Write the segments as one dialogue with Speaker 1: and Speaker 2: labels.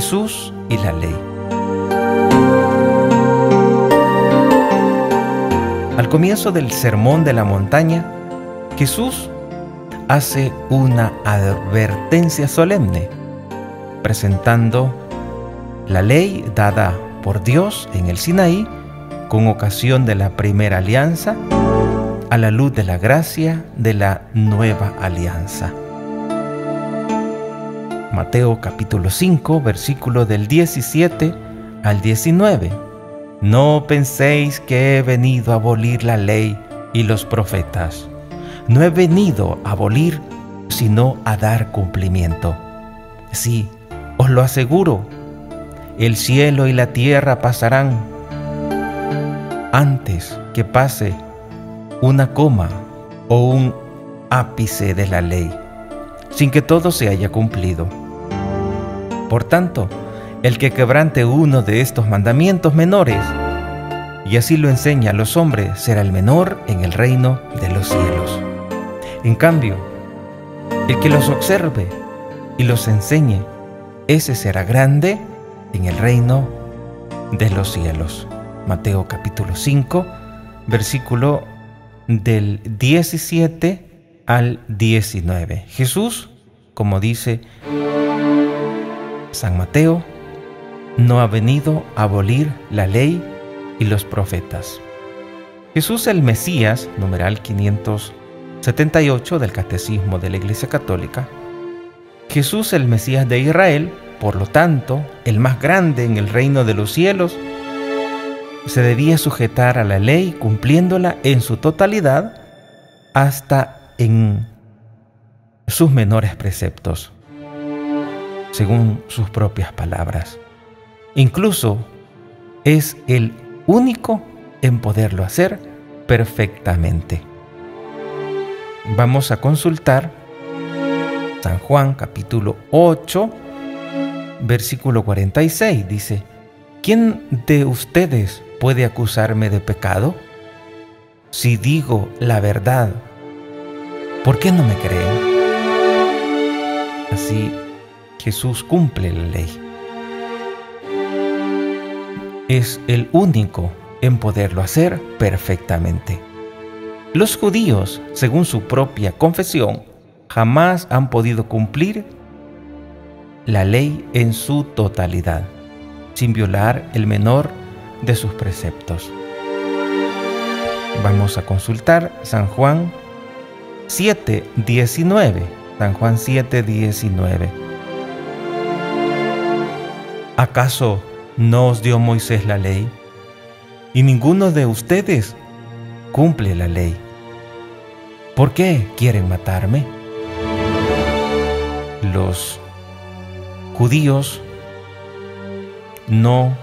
Speaker 1: Jesús y la ley. Al comienzo del Sermón de la Montaña, Jesús hace una advertencia solemne, presentando la ley dada por Dios en el Sinaí con ocasión de la primera alianza a la luz de la gracia de la nueva alianza. Mateo capítulo 5, versículo del 17 al 19. No penséis que he venido a abolir la ley y los profetas. No he venido a abolir, sino a dar cumplimiento. Sí, os lo aseguro, el cielo y la tierra pasarán antes que pase una coma o un ápice de la ley, sin que todo se haya cumplido. Por tanto, el que quebrante uno de estos mandamientos menores, y así lo enseña a los hombres, será el menor en el reino de los cielos. En cambio, el que los observe y los enseñe, ese será grande en el reino de los cielos. Mateo capítulo 5, versículo del 17 al 19. Jesús, como dice San Mateo, no ha venido a abolir la ley y los profetas. Jesús el Mesías, numeral 578 del Catecismo de la Iglesia Católica. Jesús el Mesías de Israel, por lo tanto, el más grande en el reino de los cielos, se debía sujetar a la ley cumpliéndola en su totalidad hasta en sus menores preceptos, según sus propias palabras. Incluso es el único en poderlo hacer perfectamente. Vamos a consultar San Juan capítulo 8, versículo 46. Dice: ¿quién de ustedes puede acusarme de pecado? Si digo la verdad, ¿por qué no me creen? Así Jesús cumple la ley. Es el único en poderlo hacer perfectamente. Los judíos, según su propia confesión, jamás han podido cumplir la ley en su totalidad, sin violar el menor de sus preceptos. Vamos a consultar San Juan 7:19. San Juan 7:19. ¿Acaso no os dio Moisés la ley? Y ninguno de ustedes cumple la ley. ¿Por qué quieren matarme? Los judíos no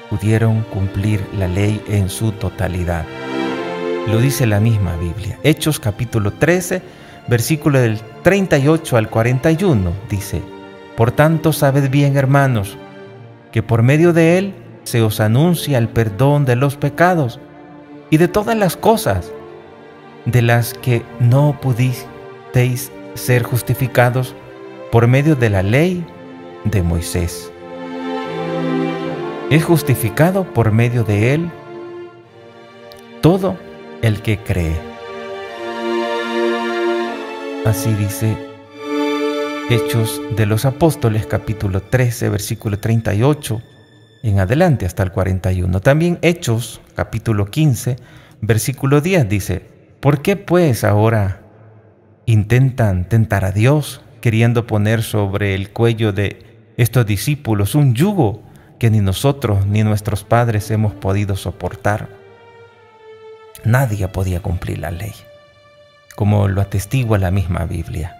Speaker 1: pudieron cumplir la ley en su totalidad. Lo dice la misma Biblia. Hechos capítulo 13, versículo del 38 al 41, dice: por tanto, sabed bien, hermanos, que por medio de él se os anuncia el perdón de los pecados y de todas las cosas de las que no pudisteis ser justificados por medio de la ley de Moisés. Es justificado por medio de él todo el que cree. Así dice Hechos de los Apóstoles, capítulo 13, versículo 38, en adelante hasta el 41. También Hechos, capítulo 15, versículo 10, dice: ¿por qué pues ahora intentan tentar a Dios, queriendo poner sobre el cuello de estos discípulos un yugo que ni nosotros ni nuestros padres hemos podido soportar? Nadie podía cumplir la ley, como lo atestigua la misma Biblia.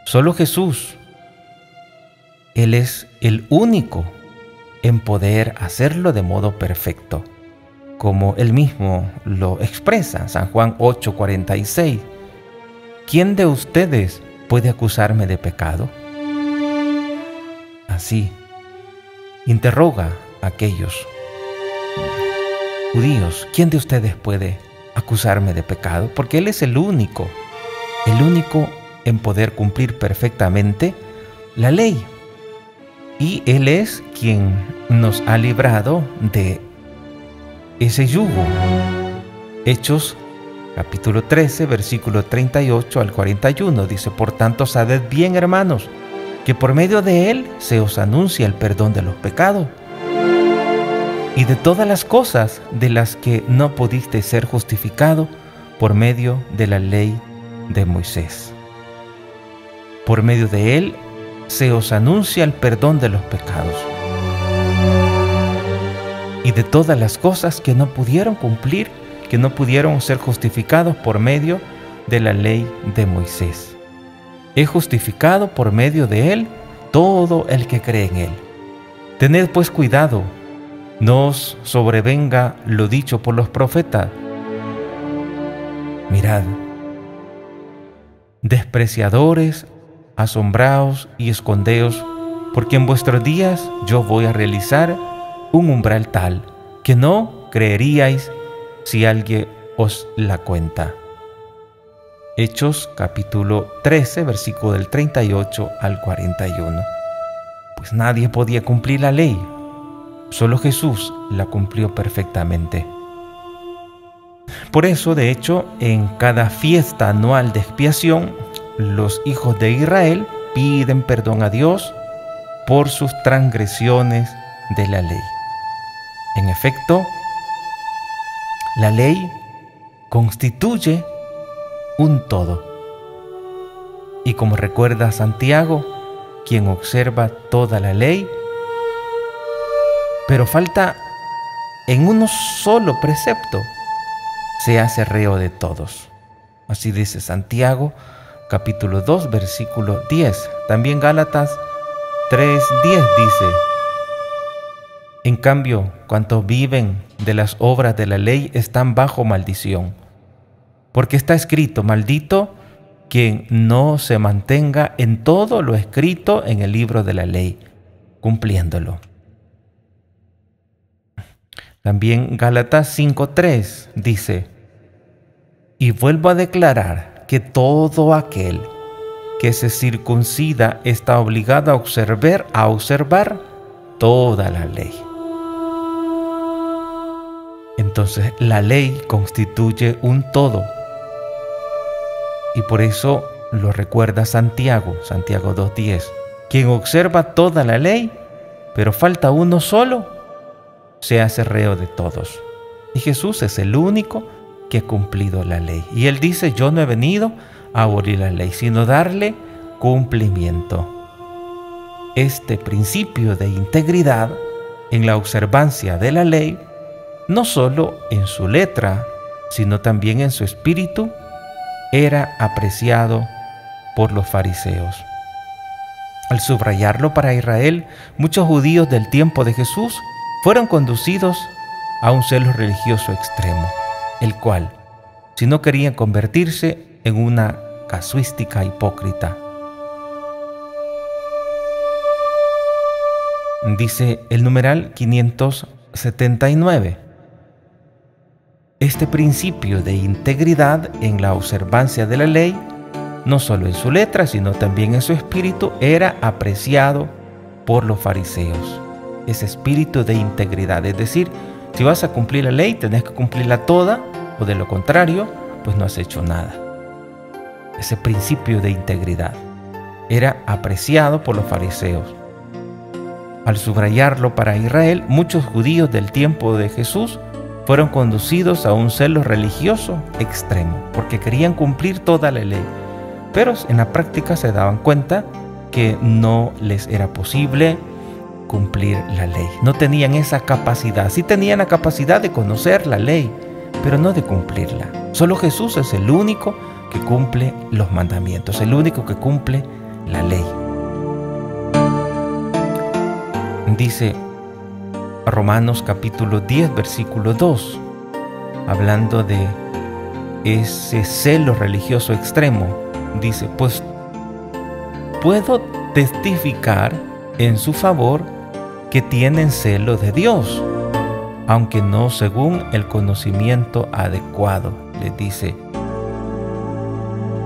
Speaker 1: Solo Jesús, Él es el único en poder hacerlo de modo perfecto, como Él mismo lo expresa. San Juan 8:46. ¿Quién de ustedes puede acusarme de pecado? Así interroga a aquellos judíos: ¿quién de ustedes puede acusarme de pecado? Porque Él es el único en poder cumplir perfectamente la ley. Y Él es quien nos ha librado de ese yugo. Hechos capítulo 13, versículo 38 al 41 dice: por tanto, sabed bien, hermanos, que por medio de Él se os anuncia el perdón de los pecados y de todas las cosas de las que no pudisteis ser justificado por medio de la ley de Moisés. Por medio de Él se os anuncia el perdón de los pecados y de todas las cosas que no pudieron cumplir, que no pudieron ser justificados por medio de la ley de Moisés. Es justificado por medio de Él todo el que cree en Él. Tened pues cuidado, no os sobrevenga lo dicho por los profetas. Mirad, despreciadores, asombraos y escondeos, porque en vuestros días yo voy a realizar un umbral tal que no creeríais si alguien os la cuenta. Hechos capítulo 13, versículo del 38 al 41. Pues nadie podía cumplir la ley, solo Jesús la cumplió perfectamente. Por eso, de hecho, en cada fiesta anual de expiación, los hijos de Israel piden perdón a Dios por sus transgresiones de la ley. En efecto, la ley constituye un todo. Y como recuerda Santiago, quien observa toda la ley, pero falta en uno solo precepto, se hace reo de todos. Así dice Santiago, capítulo 2, versículo 10. También Gálatas 3:10 dice: en cambio, cuantos viven de las obras de la ley están bajo maldición. Porque está escrito: maldito quien no se mantenga en todo lo escrito en el libro de la ley, cumpliéndolo. También Gálatas 5:3 dice: y vuelvo a declarar que todo aquel que se circuncida está obligado a observar toda la ley. Entonces, la ley constituye un todo. Y por eso lo recuerda Santiago 2:10. Quien observa toda la ley, pero falta uno solo, se hace reo de todos. Y Jesús es el único que ha cumplido la ley. Y Él dice: yo no he venido a abolir la ley, sino darle cumplimiento. Este principio de integridad en la observancia de la ley, no solo en su letra, sino también en su espíritu, era apreciado por los fariseos. Al subrayarlo para Israel, muchos judíos del tiempo de Jesús fueron conducidos a un celo religioso extremo, el cual, si no querían convertirse en una casuística hipócrita. Dice el numeral 579. Este principio de integridad en la observancia de la ley, no solo en su letra, sino también en su espíritu, era apreciado por los fariseos. Ese espíritu de integridad, es decir, si vas a cumplir la ley, tenés que cumplirla toda, o de lo contrario, pues no has hecho nada. Ese principio de integridad era apreciado por los fariseos. Al subrayarlo para Israel, muchos judíos del tiempo de Jesús fueron conducidos a un celo religioso extremo, porque querían cumplir toda la ley, pero en la práctica se daban cuenta que no les era posible cumplir la ley. No tenían esa capacidad. Sí tenían la capacidad de conocer la ley, pero no de cumplirla. Solo Jesús es el único que cumple los mandamientos, el único que cumple la ley. Dice Romanos capítulo 10, versículo 2, hablando de ese celo religioso extremo, dice: pues puedo testificar en su favor que tienen celo de Dios, aunque no según el conocimiento adecuado. Les dice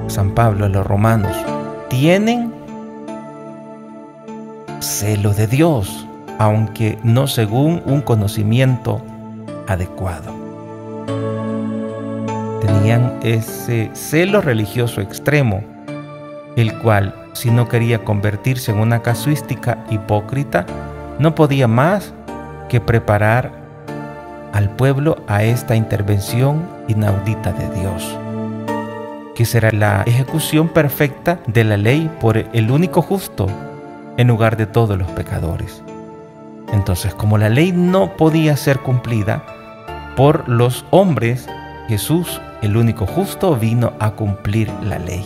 Speaker 1: San Pablo a los romanos: tienen celo de Dios, aunque no según un conocimiento adecuado. Tenían ese celo religioso extremo, el cual, si no quería convertirse en una casuística hipócrita, no podía más que preparar al pueblo a esta intervención inaudita de Dios, que será la ejecución perfecta de la ley por el único justo en lugar de todos los pecadores. Entonces, como la ley no podía ser cumplida por los hombres, Jesús, el único justo, vino a cumplir la ley.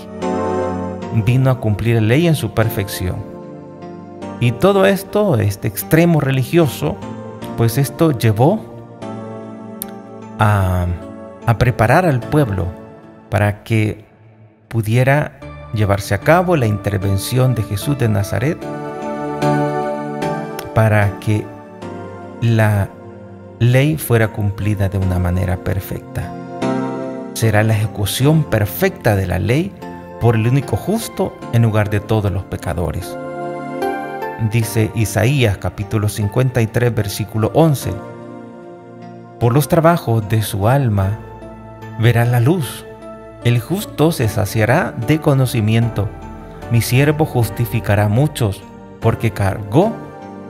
Speaker 1: Vino a cumplir la ley en su perfección. Y todo esto, este extremo religioso, pues esto llevó a preparar al pueblo para que pudiera llevarse a cabo la intervención de Jesús de Nazaret, para que la ley fuera cumplida de una manera perfecta. Será la ejecución perfecta de la ley por el único justo en lugar de todos los pecadores. Dice Isaías capítulo 53 versículo 11: por los trabajos de su alma verá la luz. El justo se saciará de conocimiento. Mi siervo justificará a muchos, porque cargó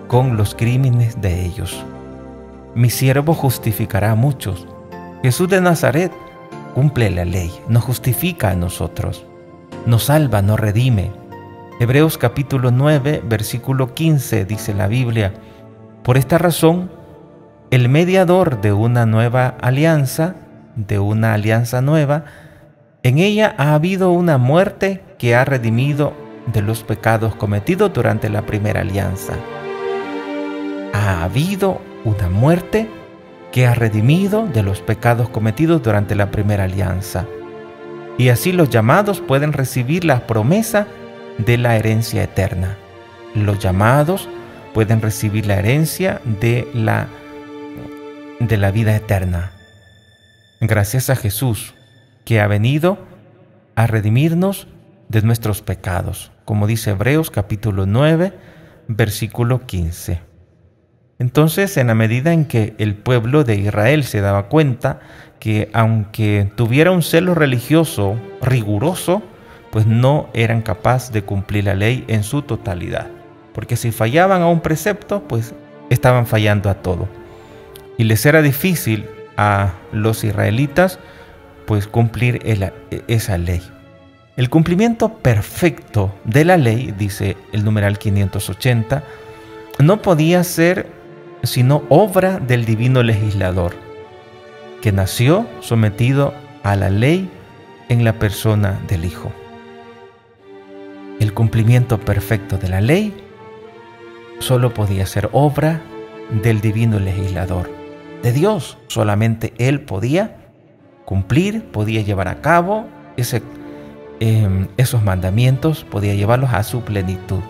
Speaker 1: con los crímenes de ellos. Mi siervo justificará a muchos. Jesús de Nazaret cumple la ley, nos justifica a nosotros, nos salva, nos redime. Hebreos capítulo 9, versículo 15 dice la Biblia: por esta razón, el mediador de una nueva alianza, nueva, en ella ha habido una muerte que ha redimido de los pecados cometidos durante la primera alianza. Ha habido una muerte que ha redimido de los pecados cometidos durante la primera alianza. Y así los llamados pueden recibir la promesa de la herencia eterna. Los llamados pueden recibir la herencia de la vida eterna. Gracias a Jesús, que ha venido a redimirnos de nuestros pecados, como dice Hebreos capítulo 9, versículo 15. Entonces, en la medida en que el pueblo de Israel se daba cuenta que aunque tuviera un celo religioso riguroso, pues no eran capaces de cumplir la ley en su totalidad. Porque si fallaban a un precepto, pues estaban fallando a todo. Y les era difícil a los israelitas pues cumplir esa ley. El cumplimiento perfecto de la ley, dice el numeral 580, no podía ser sino obra del divino legislador, que nació sometido a la ley en la persona del Hijo. El cumplimiento perfecto de la ley solo podía ser obra del divino legislador, de Dios. Solamente Él podía cumplir, podía llevar a cabo esos mandamientos, podía llevarlos a su plenitud.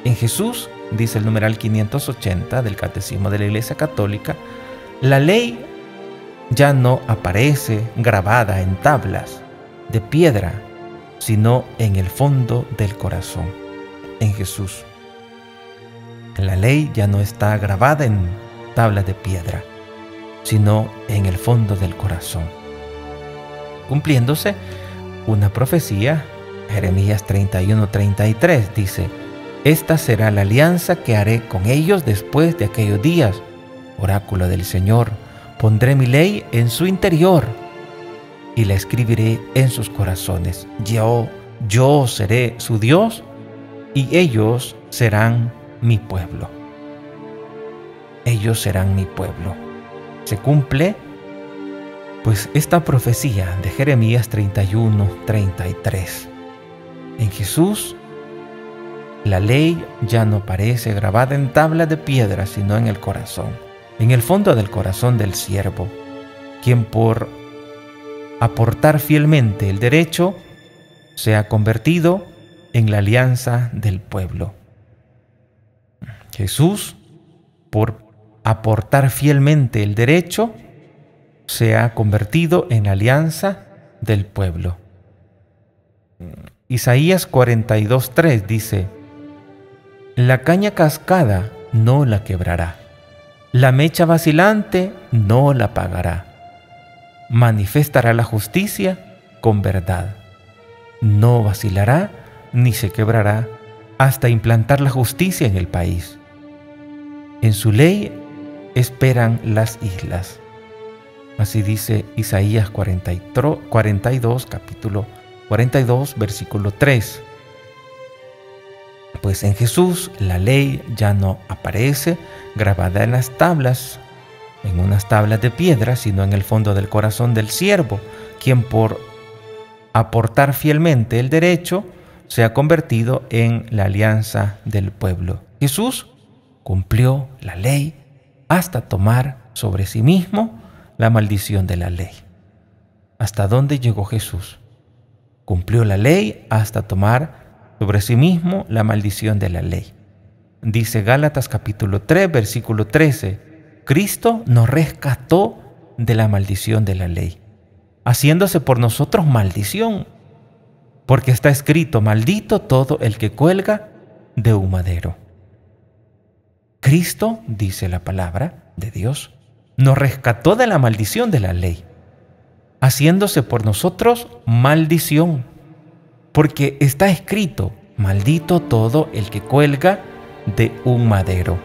Speaker 1: En Jesús, dice el numeral 580 del Catecismo de la Iglesia Católica, la ley ya no aparece grabada en tablas de piedra, sino en el fondo del corazón, en Jesús. La ley ya no está grabada en tablas de piedra, sino en el fondo del corazón. Cumpliéndose una profecía, Jeremías 31:33 dice: esta será la alianza que haré con ellos después de aquellos días, oráculo del Señor. Pondré mi ley en su interior y la escribiré en sus corazones. Yo seré su Dios y ellos serán mi pueblo. Ellos serán mi pueblo. Se cumple pues esta profecía de Jeremías 31:33. En Jesús, la ley ya no parece grabada en tabla de piedra, sino en el corazón, en el fondo del corazón del siervo, quien por aportar fielmente el derecho se ha convertido en la alianza del pueblo. Jesús, por aportar fielmente el derecho, se ha convertido en la alianza del pueblo. Isaías 42:3 dice: La caña cascada no la quebrará. La mecha vacilante no la apagará. Manifestará la justicia con verdad. No vacilará ni se quebrará hasta implantar la justicia en el país. En su ley esperan las islas. Así dice Isaías 42, capítulo 42, versículo 3. Pues en Jesús la ley ya no aparece grabada en las tablas, en unas tablas de piedra, sino en el fondo del corazón del siervo, quien por aportar fielmente el derecho se ha convertido en la alianza del pueblo. Jesús cumplió la ley hasta tomar sobre sí mismo la maldición de la ley. ¿Hasta dónde llegó Jesús? Cumplió la ley hasta tomar sobre sí mismo la maldición de la ley. Dice Gálatas capítulo 3, versículo 13, Cristo nos rescató de la maldición de la ley, haciéndose por nosotros maldición, porque está escrito, maldito todo el que cuelga de un madero. Cristo, dice la palabra de Dios, nos rescató de la maldición de la ley, haciéndose por nosotros maldición, porque está escrito, maldito todo el que cuelga de un madero.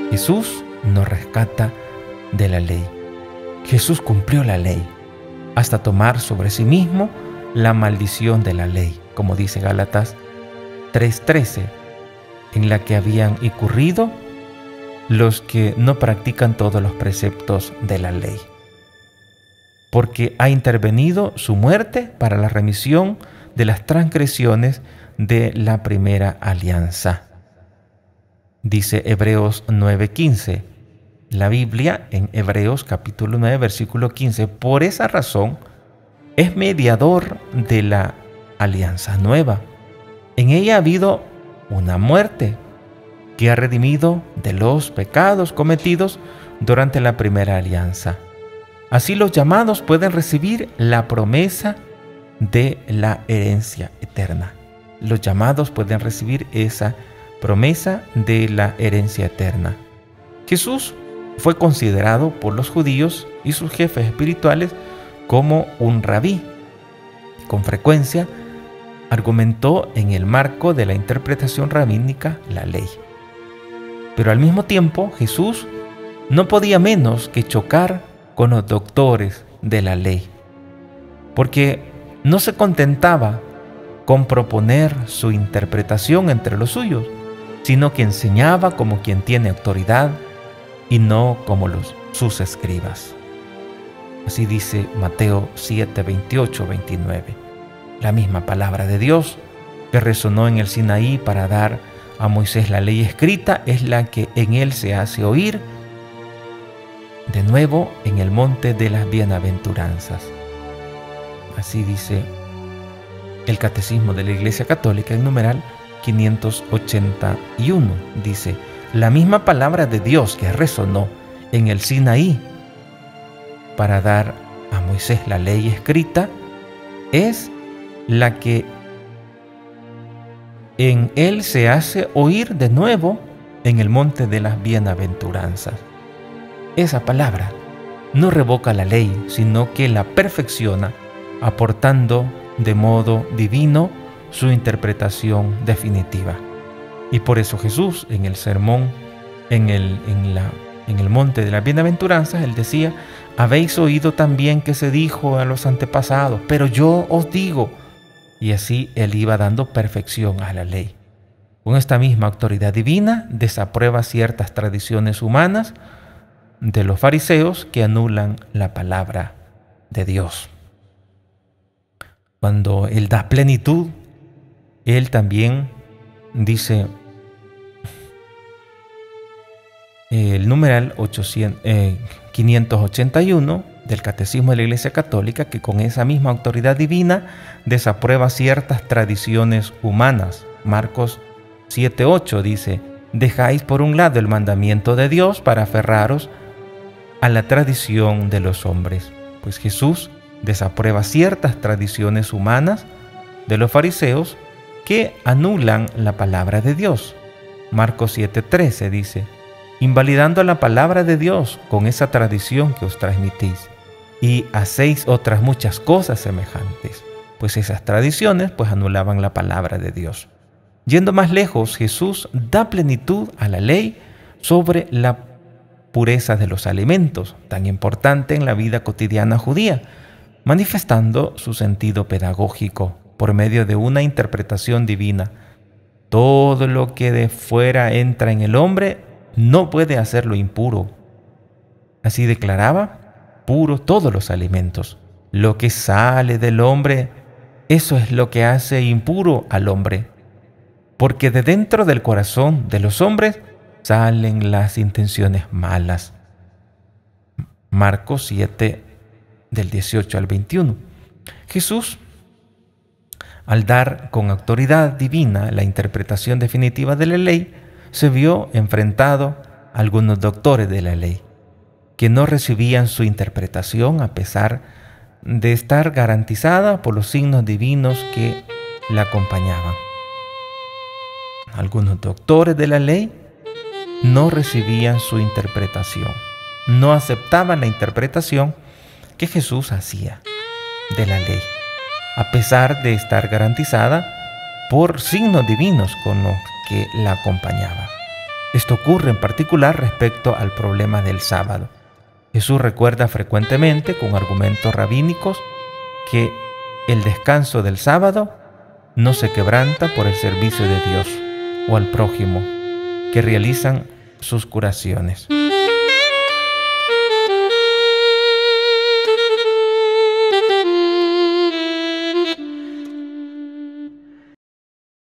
Speaker 1: Jesús nos rescata de la ley. Jesús cumplió la ley hasta tomar sobre sí mismo la maldición de la ley, como dice Gálatas 3:13, en la que habían incurrido los que no practican todos los preceptos de la ley, porque ha intervenido su muerte para la remisión de las transgresiones de la primera alianza. Dice Hebreos 9:15, la Biblia en Hebreos capítulo 9, versículo 15, por esa razón es mediador de la alianza nueva. En ella ha habido una muerte que ha redimido de los pecados cometidos durante la primera alianza. Así los llamados pueden recibir la promesa de la herencia eterna. Los llamados pueden recibir esa promesa de la herencia eterna. Jesús fue considerado por los judíos y sus jefes espirituales como un rabí. Con frecuencia argumentó en el marco de la interpretación rabínica la ley. Pero al mismo tiempo Jesús no podía menos que chocar con los doctores de la ley, porque no se contentaba con proponer su interpretación entre los suyos, sino que enseñaba como quien tiene autoridad y no como sus escribas. Así dice Mateo 7, 28, 29. La misma palabra de Dios que resonó en el Sinaí para dar a Moisés la ley escrita es la que en él se hace oír de nuevo en el monte de las bienaventuranzas. Así dice el Catecismo de la Iglesia Católica en numeral 581. Dice, la misma palabra de Dios que resonó en el Sinaí para dar a Moisés la ley escrita es la que en él se hace oír de nuevo en el monte de las bienaventuranzas. Esa palabra no revoca la ley, sino que la perfecciona, aportando de modo divino su interpretación definitiva. Y por eso Jesús en el sermón, en el monte de las bienaventuranzas, él decía, habéis oído también que se dijo a los antepasados, pero yo os digo. Y así él iba dando perfección a la ley. Con esta misma autoridad divina desaprueba ciertas tradiciones humanas de los fariseos que anulan la palabra de Dios. Cuando él da plenitud, él también dice el numeral 581 del Catecismo de la Iglesia Católica, que con esa misma autoridad divina desaprueba ciertas tradiciones humanas. Marcos 7:8 dice, dejáis por un lado el mandamiento de Dios para aferraros a la tradición de los hombres. Pues Jesús desaprueba ciertas tradiciones humanas de los fariseos que anulan la palabra de Dios. Marcos 7:13 dice: invalidando la palabra de Dios con esa tradición que os transmitís, y hacéis otras muchas cosas semejantes. Pues esas tradiciones anulaban la palabra de Dios. Yendo más lejos, Jesús da plenitud a la ley sobre la pureza de los alimentos, tan importante en la vida cotidiana judía, manifestando su sentido pedagógico por medio de una interpretación divina. Todo lo que de fuera entra en el hombre no puede hacerlo impuro. Así declaraba: puro todos los alimentos. Lo que sale del hombre, eso es lo que hace impuro al hombre. Porque de dentro del corazón de los hombres salen las intenciones malas. Marcos 7, del 18 al 21. Jesús, al dar con autoridad divina la interpretación definitiva de la ley, se vio enfrentado a algunos doctores de la ley, que no recibían su interpretación a pesar de estar garantizada por los signos divinos que la acompañaban. Algunos doctores de la ley no recibían su interpretación, no aceptaban la interpretación que Jesús hacía de la ley, a pesar de estar garantizada por signos divinos con los que la acompañaban. Esto ocurre en particular respecto al problema del sábado. Jesús recuerda frecuentemente con argumentos rabínicos que el descanso del sábado no se quebranta por el servicio de Dios o al prójimo que realizan sus curaciones.